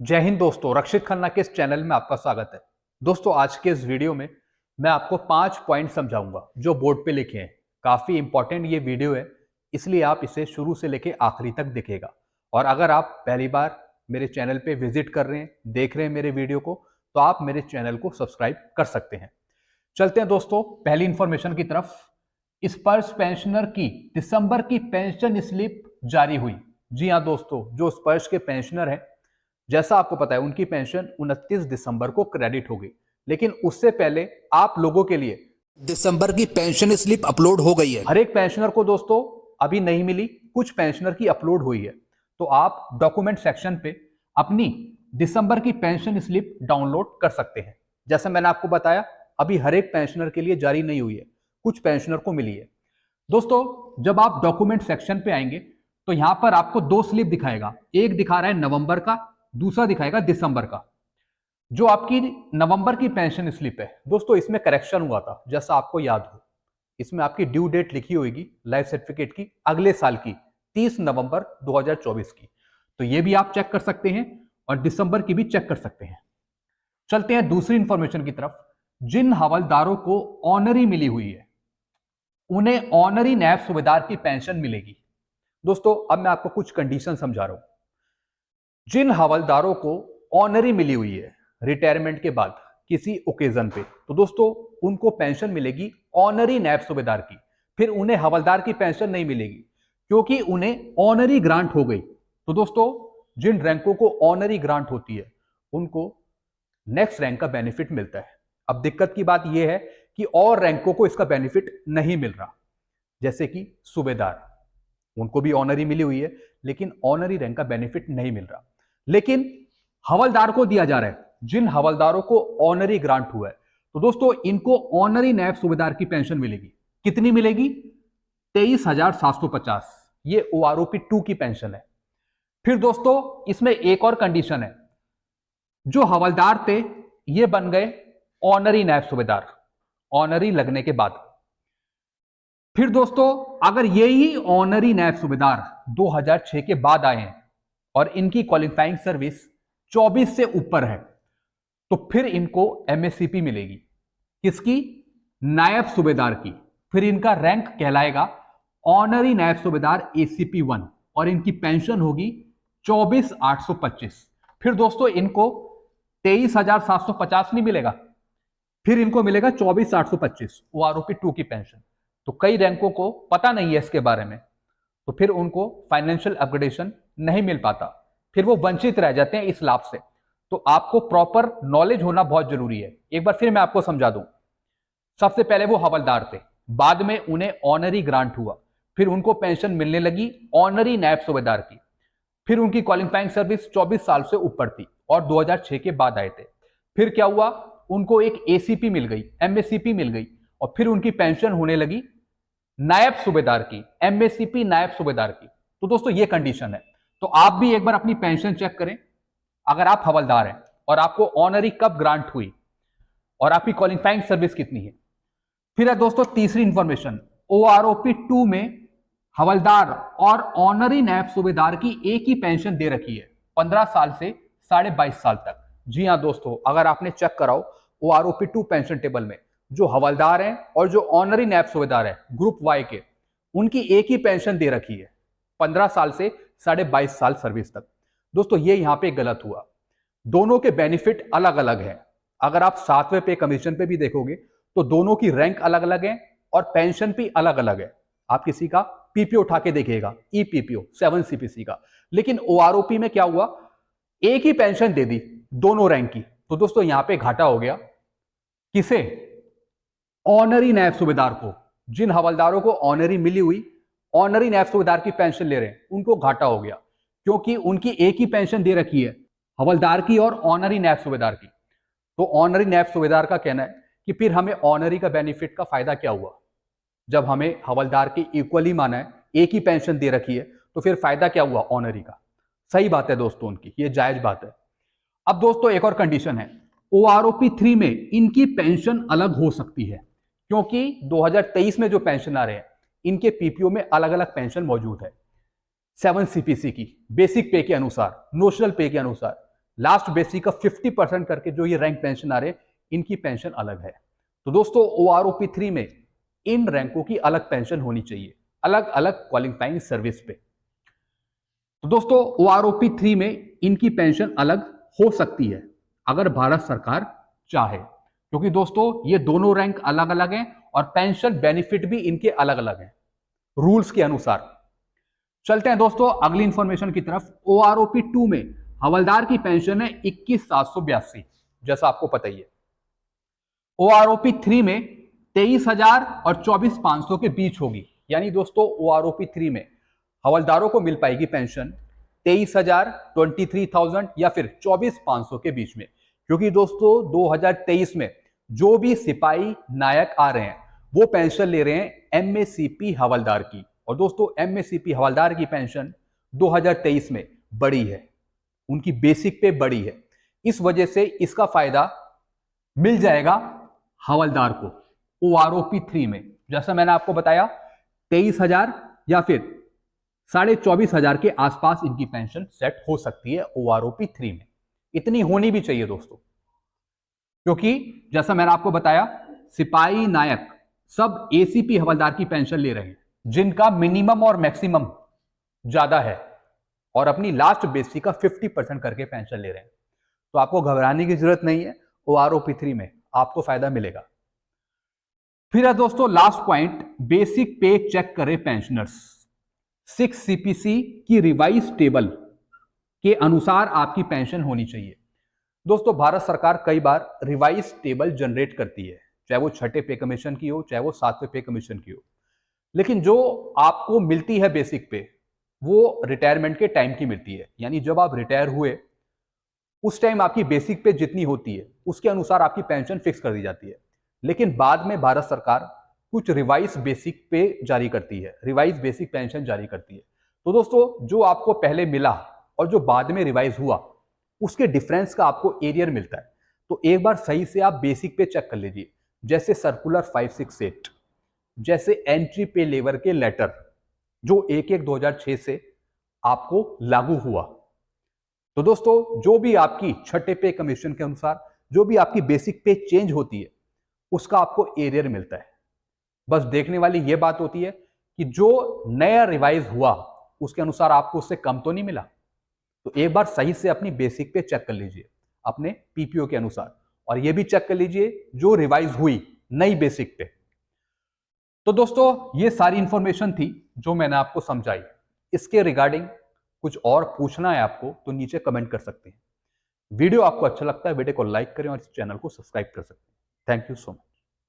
जय हिंद दोस्तों, रक्षित खन्ना के इस चैनल में आपका स्वागत है। दोस्तों, आज के इस वीडियो में मैं आपको 5 पॉइंट समझाऊंगा जो बोर्ड पे लिखे हैं। काफी इंपॉर्टेंट ये वीडियो है, इसलिए आप इसे शुरू से लेके आखिरी तक देखिएगा। और अगर आप पहली बार मेरे चैनल पे विजिट कर रहे हैं, देख रहे हैं मेरे वीडियो को, तो आप मेरे चैनल को सब्सक्राइब कर सकते हैं। चलते हैं दोस्तों पहली इंफॉर्मेशन की तरफ। स्पर्श पेंशनर की दिसंबर की पेंशन स्लिप जारी हुई। जी हाँ दोस्तों, जो स्पर्श के पेंशनर हैं, जैसा आपको पता है उनकी पेंशन 29 दिसंबर को क्रेडिट हो गई, लेकिन उससे पहले आप लोगों के लिए दिसंबर की पेंशन स्लिप अपलोड हो गई है। हर एक पेंशनर को दोस्तों अभी नहीं मिली, कुछ पेंशनर की अपलोड हुई है। तो आप डॉक्यूमेंट सेक्शन पे अपनी दिसंबर की पेंशन स्लिप डाउनलोड कर सकते हैं। जैसा मैंने आपको बताया, अभी हर एक पेंशनर के लिए जारी नहीं हुई है, कुछ पेंशनर को मिली है। दोस्तों, जब आप डॉक्यूमेंट सेक्शन पे आएंगे तो यहां पर आपको 2 स्लिप दिखाएगा। एक दिखा रहा है नवंबर का, दूसरा दिखाएगा दिसंबर का। जो आपकी नवंबर की पेंशन स्लिप है दोस्तों, इसमें करेक्शन हुआ था, जैसा आपको याद हो। इसमें आपकी ड्यू डेट लिखी होगी लाइफ सर्टिफिकेट की अगले साल की 30 नवंबर 2024 की। तो ये भी आप चेक कर सकते हैं और दिसंबर की भी चेक कर सकते हैं। चलते हैं दूसरी इंफॉर्मेशन की तरफ। जिन हवलदारों को ऑनरी मिली हुई है उन्हें ऑनरी नैब सूबेदार की पेंशन मिलेगी। दोस्तों, अब मैं आपको कुछ कंडीशन समझा रहा हूं। जिन हवलदारों को ऑनरी मिली हुई है रिटायरमेंट के बाद किसी ओकेजन पे, तो दोस्तों उनको पेंशन मिलेगी ऑनरी नैब सूबेदार की। फिर उन्हें हवलदार की पेंशन नहीं मिलेगी, क्योंकि उन्हें ऑनरी ग्रांट हो गई। तो दोस्तों, जिन रैंकों को ऑनरी ग्रांट होती है उनको नेक्स्ट रैंक का बेनिफिट मिलता है। अब दिक्कत की बात यह है कि और रैंकों को इसका बेनिफिट नहीं मिल रहा, जैसे कि सूबेदार, उनको भी ऑनरी मिली हुई है लेकिन ऑनरी रैंक का बेनिफिट नहीं मिल रहा। लेकिन हवलदार को दिया जा रहा है। जिन हवलदारों को ऑनरी ग्रांट हुआ है, तो दोस्तों इनको ऑनरी नैब सूबेदार की पेंशन मिलेगी। कितनी मिलेगी? 23,750। ये OROP 2 की पेंशन है। फिर दोस्तों इसमें एक और कंडीशन है। जो हवलदार थे ये बन गए ऑनरी नैब सूबेदार ऑनरी लगने के बाद। फिर दोस्तों अगर यही ऑनरी नैब सूबेदार 2006 के बाद आए हैं और इनकी क्वालिफाइंग सर्विस 24 से ऊपर है, तो फिर इनको MSCP मिलेगी। किसकी? नायब सूबेदार की। फिर इनका रैंक कहलाएगा ऑनरी नायब सूबेदार ACP 1 और इनकी पेंशन होगी 24,825। फिर दोस्तों इनको 23,750 नहीं मिलेगा, फिर इनको मिलेगा 24,825 OROP 2 की पेंशन। तो कई रैंकों को पता नहीं है इसके बारे में, तो फिर उनको फाइनेंशियल अपग्रेडेशन नहीं मिल पाता, फिर वो वंचित रह जाते हैं इस लाभ से। तो आपको प्रॉपर नॉलेज होना बहुत जरूरी है। एक बार फिर मैं आपको समझा दूं। सबसे पहले वो हवलदार थे, बाद में उन्हें ऑनरी ग्रांट हुआ, फिर उनको पेंशन मिलने लगी ऑनरी नायब सूबेदार की। फिर उनकी क्वालिफाइंग सर्विस 24 साल से ऊपर थी और 2006 के बाद आए थे। फिर क्या हुआ? उनको एक ACP मिल गई, MSCP मिल गई, और फिर उनकी पेंशन होने लगी नायब सूबेदार की, MSCP नायब सूबेदार की। तो दोस्तों ये कंडीशन है। तो आप भी एक बार अपनी पेंशन चेक करें। अगर आप हवलदार हैं और आपको ऑनरी कब ग्रांट हुई और आपकी क्वालिफाइंग सर्विस कितनी है। फिर है दोस्तों तीसरी इंफॉर्मेशन। OROP 2 में हवलदार और ऑनरी नायब सूबेदार की एक ही पेंशन दे रखी है 15 साल से 22.5 साल तक। जी हाँ दोस्तों, अगर आपने चेक कराओ OROP 2 पेंशन टेबल में जो हवलदार हैं और जो ऑनरी नायब सूबेदार है ग्रुप Y के, उनकी एक ही पेंशन दे रखी है 15 साल से 22.5 साल सर्विस तक। दोस्तों ये यहां पे गलत हुआ। दोनों के बेनिफिट अलग अलग हैं। अगर आप 7वें पे कमीशन पे भी देखोगे तो दोनों की रैंक अलग अलग है और पेंशन भी अलग अलग है। आप किसी का PPO उठा के देखिएगा, EPPO 7 CPC का, लेकिन OROP में क्या हुआ? एक ही पेंशन दे दी दोनों रैंक की। तो दोस्तों यहां पे घाटा हो गया। किसे? ऑनरी नायब सूबेदार को। जिन हवलदारों को ऑनरी मिली हुई, ऑनरी नायब सूबेदार की पेंशन ले रहे हैं, उनको घाटा हो गया, क्योंकि उनकी एक ही पेंशन दे रखी है हवलदार की और ऑनरी नायब सूबेदार की। तो ऑनरी नायब सूबेदार का कहना है कि फिर हमें ऑनरी का बेनिफिट का फायदा क्या हुआ? जब हमें हवलदार की इक्वली माना है, एक ही पेंशन दे रखी है, तो फिर फायदा क्या हुआ ऑनरी का? सही बात है दोस्तों उनकी, ये जायज बात है। अब दोस्तों एक और कंडीशन है। OROP 3 में इनकी पेंशन अलग हो सकती है, क्योंकि 2023 में जो पेंशन आ रहे हैं इनके PPO में अलग अलग पेंशन मौजूद है। 7 CPC की बेसिक पे के अनुसार, नोशनल पे के अनुसार, लास्ट बेसिक का 50% करके जो ये रैंक पेंशन आ रहे हैं, इनकी पेंशन अलग है। तो दोस्तों OROP3 में इन रैंकों की अलग पेंशन होनी चाहिए, अलग अलग क्वालिफाइंग सर्विस पे। तो दोस्तों OROP3 में इनकी पेंशन अलग हो सकती है अगर भारत सरकार चाहे, क्योंकि दोस्तों ये दोनों रैंक अलग अलग हैं और पेंशन बेनिफिट भी इनके अलग अलग हैं रूल्स के अनुसार। चलते हैं दोस्तों अगली इंफॉर्मेशन की तरफ। OROP2 में हवलदार की पेंशन है 21,782, जैसा आपको पता ही है। OROP3 में 23,000 और 24,500 के बीच होगी, यानी दोस्तों OROP3 में हवलदारों को मिल पाएगी पेंशन 23,000, 23,000 या फिर 24,500 के बीच में, क्योंकि दोस्तों 2023 में जो भी सिपाही नायक आ रहे हैं वो पेंशन ले रहे हैं MACP हवलदार की। और दोस्तों MACP हवलदार की पेंशन 2023 में बढ़ी है, उनकी बेसिक पे बढ़ी है, इस वजह से इसका फायदा मिल जाएगा हवलदार को OROP3 में। जैसा मैंने आपको बताया 23,000 या फिर 24,500 के आसपास इनकी पेंशन सेट हो सकती है OROP3 में। इतनी होनी भी चाहिए दोस्तों, क्योंकि जैसा मैंने आपको बताया सिपाही नायक सब ACP हवलदार की पेंशन ले रहे हैं, जिनका मिनिमम और मैक्सिमम ज्यादा है और अपनी लास्ट बेसिक का 50% करके पेंशन ले रहे हैं। तो आपको घबराने की जरूरत नहीं है, OROP3 में आपको फायदा मिलेगा। फिर है दोस्तों लास्ट पॉइंट, बेसिक पे चेक करें पेंशनर्स। 6 CPC की रिवाइज टेबल के अनुसार आपकी पेंशन होनी चाहिए। दोस्तों भारत सरकार कई बार रिवाइज टेबल जनरेट करती है, चाहे वो छठे पे कमीशन की हो, चाहे वो 7वें पे कमीशन की हो, लेकिन जो आपको मिलती है बेसिक पे वो रिटायरमेंट के टाइम की मिलती है। यानी जब आप रिटायर हुए उस टाइम आपकी बेसिक पे जितनी होती है उसके अनुसार आपकी पेंशन फिक्स कर दी जाती है। लेकिन बाद में भारत सरकार कुछ रिवाइज बेसिक पे जारी करती है, रिवाइज बेसिक पेंशन जारी करती है। तो दोस्तों जो आपको पहले मिला और जो बाद में रिवाइज हुआ उसके डिफरेंस का आपको एरियर मिलता है। तो एक बार सही से आप बेसिक पे चेक कर लीजिए, जैसे सर्कुलर 568, जैसे एंट्री पे लेवर के लेटर जो 1/1/2006 से आपको लागू हुआ। तो दोस्तों जो भी आपकी छठे पे कमीशन के अनुसार जो भी आपकी बेसिक पे चेंज होती है उसका आपको एरियर मिलता है। बस देखने वाली ये बात होती है कि जो नया रिवाइज हुआ उसके अनुसार आपको उससे कम तो नहीं मिला। तो एक बार सही से अपनी बेसिक पे चेक कर लीजिए अपने PPO के अनुसार, और ये भी चेक कर लीजिए जो रिवाइज हुई नई बेसिक पे। तो दोस्तों ये सारी इंफॉर्मेशन थी जो मैंने आपको समझाई। इसके रिगार्डिंग कुछ और पूछना है आपको तो नीचे कमेंट कर सकते हैं। वीडियो आपको अच्छा लगता है वीडियो को लाइक करें और इस चैनल को सब्सक्राइब कर सकते हैं। Thank you so much.